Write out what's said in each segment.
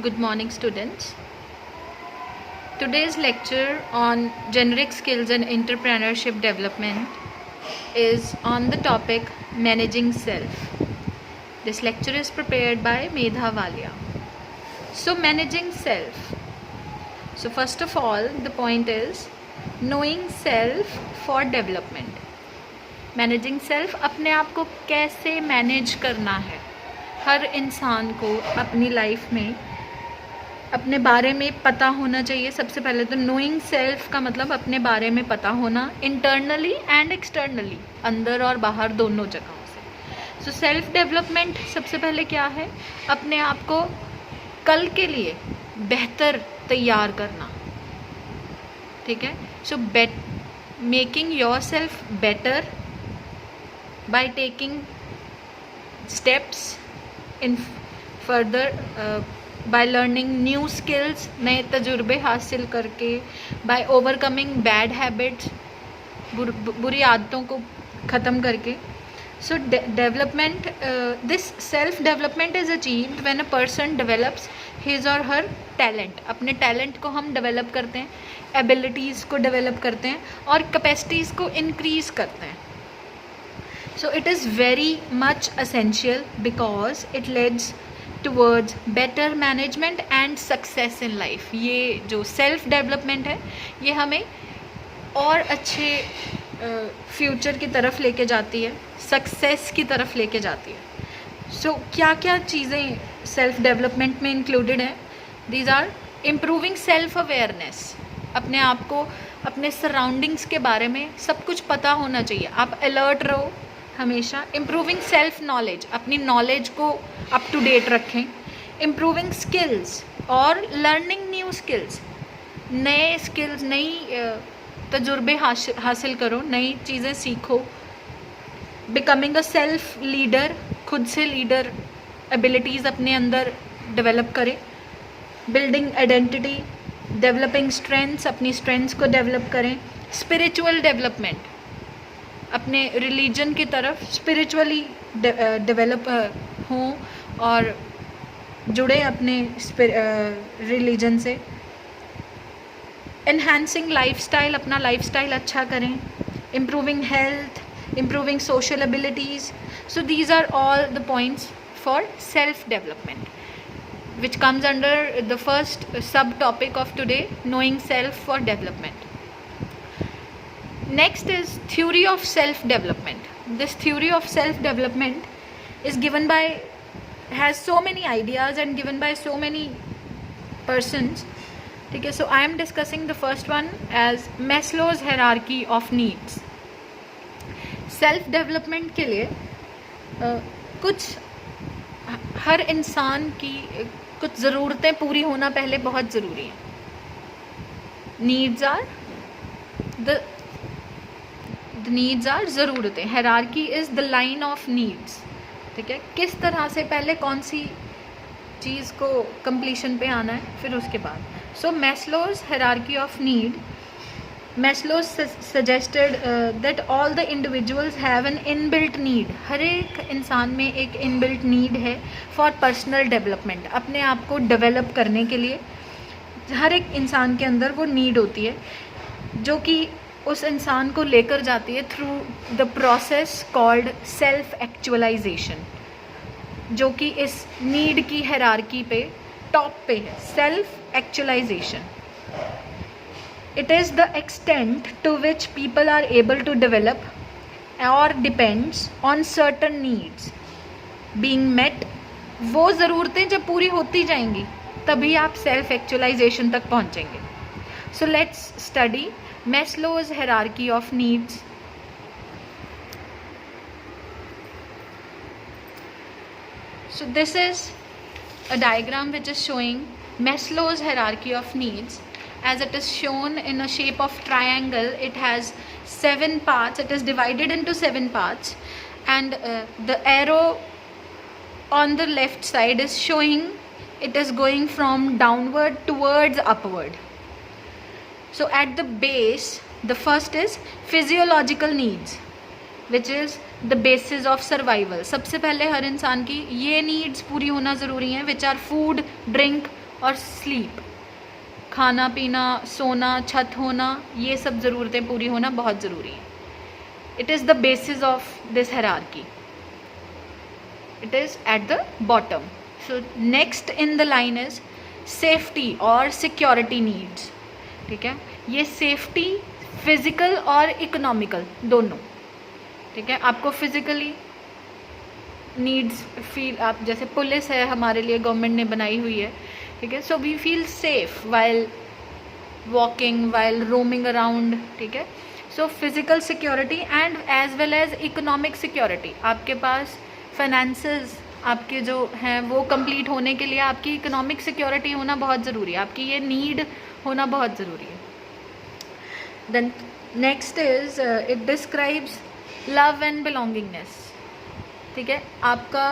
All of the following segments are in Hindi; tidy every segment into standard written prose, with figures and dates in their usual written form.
Good morning, students. Today's lecture on generic skills and entrepreneurship development is on the topic managing self. This lecture is prepared by Medha Walia. So, managing self. So, first of all, the point is knowing self for development. Managing self, अपने आप को कैसे मैनेज करना है. हर इंसान को अपनी लाइफ में अपने बारे में पता होना चाहिए. सबसे पहले तो नोइंग सेल्फ का मतलब अपने बारे में पता होना, इंटरनली एंड एक्सटर्नली, अंदर और बाहर दोनों जगहों से. सो सेल्फ डेवलपमेंट सबसे पहले क्या है? अपने आप को कल के लिए बेहतर तैयार करना. ठीक है. So making your self better by taking steps in further by learning new skills, नए तजुर्बे हासिल करके, by overcoming bad habits, बुरी आदतों को ख़त्म करके. So development, this self development is achieved when a person develops his or her talent. अपने talent को हम develop करते हैं, abilities को develop करते हैं और capacities को increase करते हैं. So it is very much essential because it leads towards better management and success in life. ये जो self development है ये हमें और अच्छे फ्यूचर की तरफ लेके जाती है, सक्सेस की तरफ लेके जाती है. सो क्या क्या चीज़ें सेल्फ डेवलपमेंट में इंक्लूडेड हैं? These are improving self awareness. अपने आप को, अपने सराउंडिंग्स के बारे में सब कुछ पता होना चाहिए. आप अलर्ट रहो हमेशा. इम्प्रूविंग सेल्फ नॉलेज, अपनी नॉलेज को अप टू डेट रखें. इम्प्रूविंग स्किल्स और लर्निंग न्यू स्किल्स, नए स्किल्स, नई तजुर्बे हासिल करो, नई चीज़ें सीखो. बिकमिंग अ सेल्फ लीडर, खुद से लीडर एबिलिटीज़ अपने अंदर डेवलप करें. बिल्डिंग आइडेंटिटी, डेवलपिंग स्ट्रेंथ्स, अपनी स्ट्रेंथ्स को डेवलप करें. स्पिरिचुअल डेवलपमेंट, अपने रिलीजन की तरफ स्पिरिचुअली डेवलप हों और जुड़े अपने रिलीजन से. एनहांसिंग लाइफस्टाइल, अपना लाइफस्टाइल अच्छा करें. Improving health, improving social abilities. So these are all the points for self development which comes under the first subtopic of today, knowing self for development. Next is theory of self development. This theory of self development is given by, has so many ideas and given by so many persons. Okay, so I am discussing the first one as Maslow's hierarchy of needs. Self development के लिए कुछ हर इंसान की कुछ ज़रूरतें पूरी होना पहले बहुत ज़रूरी है. Needs are the needs are ज़रूरतें. Hierarchy is the line of needs. ठीक है. किस तरह से पहले कौन सी चीज़ को कंप्लीशन पे आना है, फिर उसके बाद. So Maslow's hierarchy of need, Maslow suggested that all the individuals have an inbuilt need. हर एक इंसान में एक इनबिल्ट नीड है फॉर पर्सनल डेवलपमेंट. अपने आप को डेवलप करने के लिए हर एक इंसान के अंदर वो नीड होती है जो कि उस इंसान को लेकर जाती है through the process called self actualisation, जो कि इस नीड की हायरार्की पे टॉप पे है. Self actualisation, it is the extent to which people are able to develop or depends on certain needs being met. वो ज़रूरतें जब पूरी होती जाएंगी तभी आप सेल्फ एक्चुअलाइजेशन तक पहुंचेंगे. So let's study Maslow's hierarchy of needs. So this is a diagram which is showing Maslow's hierarchy of needs. As it is shown in a shape of triangle, it has 7 parts. It is divided into 7 parts, and the arrow on the left side is showing it is going from downward towards upward. So at the base, the first is physiological needs, which is the basis of survival. सबसे पहले हर इंसान की ये नीड्स पूरी होना ज़रूरी हैं, विच आर फूड, ड्रिंक, और स्लीप, खाना पीना, सोना, छत होना, ये सब ज़रूरतें पूरी होना बहुत ज़रूरी है. It is the basis of this hierarchy. It is at the bottom. So next in the line is safety और सिक्योरिटी नीड्स. ठीक है, ये सेफ्टी फिजिकल और इकोनॉमिकल दोनों. ठीक है, आपको फिजिकली नीड्स फील, आप जैसे पुलिस है हमारे लिए, गवर्नमेंट ने बनाई हुई है. ठीक है, so we feel safe while walking, while roaming around. ठीक है, so physical security and as well as economic security. आपके पास फाइनेंसेस आपके जो हैं वो कंप्लीट होने के लिए आपकी इकोनॉमिक सिक्योरिटी होना बहुत ज़रूरी है, आपकी ये नीड होना बहुत ज़रूरी है. Then next is it describes love and belongingness. ठीक है, आपका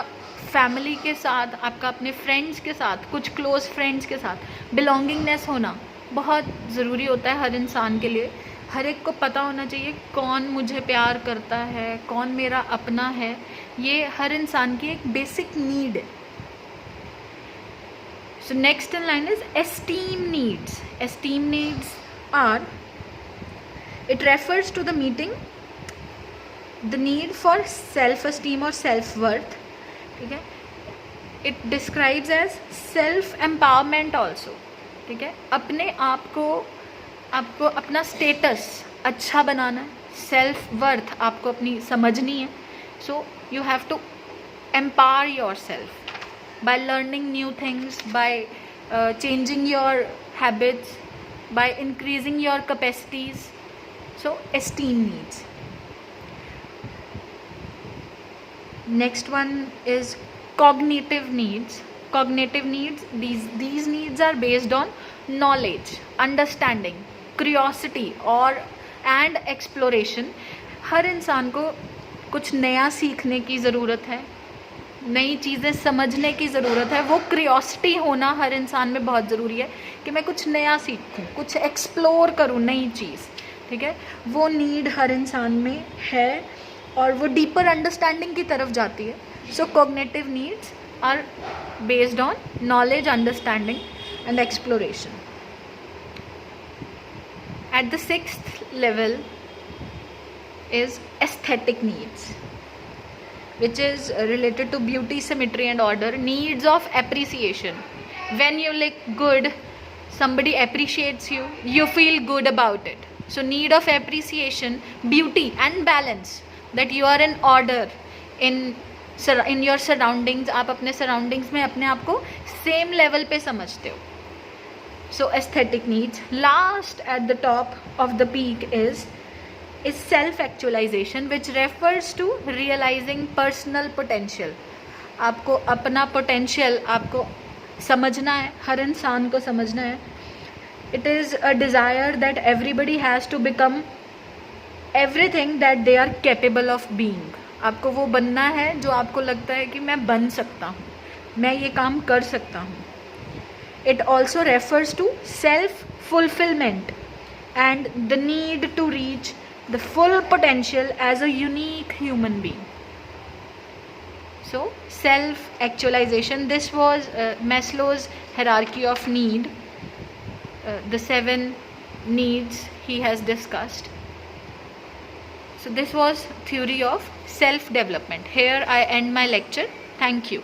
फैमिली के साथ, आपका अपने फ्रेंड्स के साथ, कुछ क्लोज फ्रेंड्स के साथ बिलोंगिंगनेस होना बहुत ज़रूरी होता है हर इंसान के लिए. हर एक को पता होना चाहिए कौन मुझे प्यार करता है, कौन मेरा अपना है. ये हर इंसान की एक बेसिक नीड है. So next in line is esteem needs. Esteem needs are, it refers to the meeting the need for self esteem or self worth. ठीक है, it describes as self empowerment also. ठीक है, अपने आप को, आपको अपना स्टेटस अच्छा बनाना है, सेल्फ वर्थ आपको अपनी समझनी है. So you have to empower yourself by learning new things, by changing your habits, by increasing your capacities. So esteem needs. Next one is cognitive needs. Cognitive needs, these needs are based on knowledge, understanding, curiosity और and exploration. हर इंसान को कुछ नया सीखने की ज़रूरत है, नई चीज़ें समझने की ज़रूरत है. वो क्रियोसिटी होना हर इंसान में बहुत ज़रूरी है कि मैं कुछ नया सीखूं, कुछ एक्सप्लोर करूं नई चीज़. ठीक है, वो नीड हर इंसान में है और वो डीपर अंडरस्टैंडिंग की तरफ जाती है. So cognitive needs are based on knowledge, understanding and exploration. At the 6th level is aesthetic needs, which is related to beauty, symmetry and order. Needs of appreciation. When you look good, somebody appreciates you, you feel good about it. So need of appreciation, beauty and balance, that you are in order in your surroundings. आप अपने surroundings में अपने आप को same level पे समझते हो. So aesthetic needs. Last at the top of the peak is self actualization, which refers to realizing personal potential. आपको अपना potential आपको समझना है, हर इंसान को समझना है. It is a desire that everybody has to become everything that they are capable of being. आपको वो बनना है जो आपको लगता है कि मैं बन सकता हूँ, मैं ये काम कर सकता हूँ. It also refers to self-fulfillment and the need to reach the full potential as a unique human being. So self-actualization, this was Maslow's hierarchy of need. The 7 needs he has discussed. So this was theory of self-development. Here I end my lecture. Thank you.